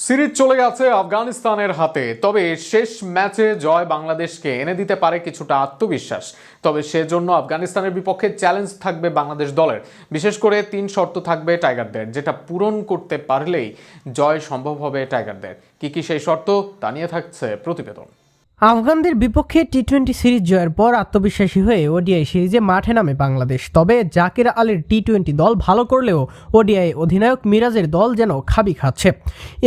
Series চলে গেছে আফগানিস্তানের হাতে, তবে শেষ ম্যাচে জয় বাংলাদেশকে এনে দিতে পারে কিছুটা আত্মবিশ্বাস। তবে সেজন্য আফগানিস্তানের বিপক্ষে চ্যালেঞ্জ থাকবে বাংলাদেশ দলের। বিশেষ করে 3 শর্ত থাকবে টাইগারদের, যেটা পূরণ করতে পারলেই জয় সম্ভব হবে টাইগারদের। কি সেই শর্ত তা নিয়ে থাকছে প্রতিবেদন। আফগানদের বিপক্ষে টি-20 সিরিজ জয়ের পর আত্মবিশ্বাসী হয়ে ওডিআই সিরিজে মাঠে নামে বাংলাদেশ। তবে জাকির আলীর টি-20 দল ভালো করলেও ওডিআই অধিনায়ক মিরাজের দল যেন খাবি খাচ্ছে।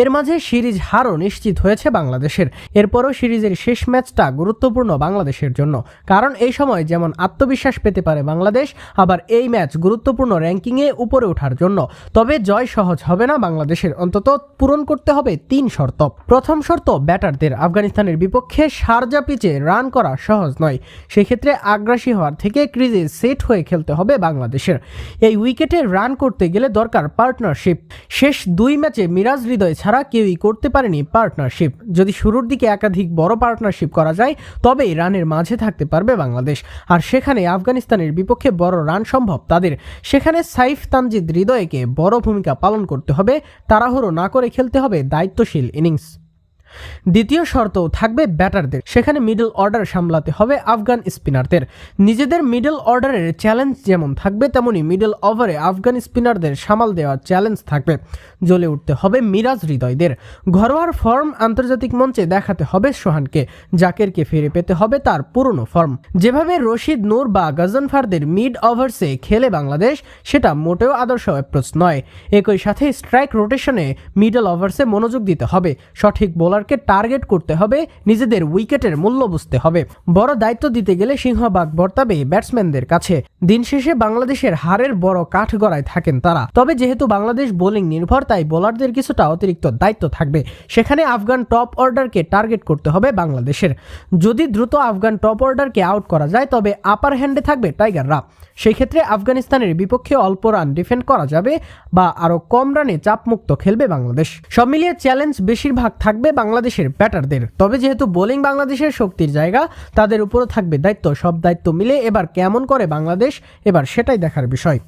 এর মাঝে সিরিজ হারও নিশ্চিত হয়েছে বাংলাদেশের। এরপরও সিরিজের শেষ ম্যাচটা গুরুত্বপূর্ণ বাংলাদেশের জন্য, কারণ এই সময় যেমন আত্মবিশ্বাস পেতে পারে বাংলাদেশ, আবার এই ম্যাচ গুরুত্বপূর্ণ র্যাঙ্কিংয়ে উপরে ওঠার জন্য। তবে জয় সহজ হবে না বাংলাদেশের, অন্তত পূরণ করতে হবে 3 শর্ত। প্রথম শর্ত ব্যাটারদের। আফগানিস্তানের বিপক্ষে শারজা পিচে রান করা সহজ নয়, সেক্ষেত্রে আগ্রাসী হওয়ার থেকে ক্রিজে সেট হয়ে খেলতে হবে বাংলাদেশের। এই উইকেটে রান করতে গেলে দরকার পার্টনারশিপ। শেষ 2 ম্যাচে মিরাজ হৃদয় ছাড়া কেউই করতে পারেনি পার্টনারশিপ। যদি শুরুর দিকে একাধিক বড় পার্টনারশিপ করা যায়, তবেই রানের মাঝে থাকতে পারবে বাংলাদেশ। আর সেখানে আফগানিস্তানের বিপক্ষে বড় রান সম্ভব তাদের। সেখানে সাইফ তানজিদ হৃদয়কে বড় ভূমিকা পালন করতে হবে, তাড়াহুড়ো না করে খেলতে হবে দায়িত্বশীল ইনিংস। দ্বিতীয় শর্ত থাকবে ব্যাটারদের। সেখানে মিডল অর্ডার সামলাতে হবে আফগান স্পিনারদের। নিজেদের মিডল অর্ডারের চ্যালেঞ্জ যেমন থাকবে, তেমনি মিডল ওভারে আফগান স্পিনারদের সামাল দেওয়ার চ্যালেঞ্জ থাকবে। জ্বলে উঠতে হবে মিরাজ হৃদয়দের। ঘরোয়ার ফর্ম আন্তর্জাতিক মঞ্চে দেখাতে হবে সোহানকে। জাকেরকে ফিরে পেতে হবে তার পুরনো ফর্ম। যেভাবে রশিদ নূর বা গজনফারদের মিড ওভার্সে খেলে বাংলাদেশ, সেটা মোটেও আদর্শ অ্যাপ্রোচ নয়। একই সাথে স্ট্রাইক রোটেশনে মিডল ওভার্সে মনোযোগ দিতে হবে। সঠিক বোলারকে টার্গেট করতে হবে, নিজেদের উইকেটের মূল্য বুঝতে হবে। বড় দায়িত্ব দিতে গেলে সিংহভাগ বর্তাবে ব্যাটসম্যানদের কাছে। দিন শেষে বাংলাদেশের হারের বড় কাঠগড়ায় থাকেন তারা। তবে যেহেতু বাংলাদেশ বোলিং নির্ভর, তাই বোলারদের কিছুটা অতিরিক্ত দায়িত্ব থাকবে। সেখানে আফগান টপ অর্ডারকে টার্গেট করতে হবে বাংলাদেশের। যদি দ্রুত আফগান টপ অর্ডারকে আউট করা যায়, তবে আপার হ্যান্ডে থাকবে টাইগাররা। সেই ক্ষেত্রে আফগানিস্তানের বিপক্ষে অল্প রান ডিফেন্ড করা যাবে বা আরো কম রানে চাপমুক্ত খেলবে বাংলাদেশ। সব মিলিয়ে চ্যালেঞ্জ বেশিরভাগ থাকবে বাংলাদেশের ব্যাটারদের। তবে যেহেতু বোলিং বাংলাদেশের শক্তির জায়গা, তাদের উপরও থাকবে দায়িত্ব। সব দায়িত্ব মিলে এবার কেমন করে বাংলাদেশ, এবার সেটাই দেখার বিষয়।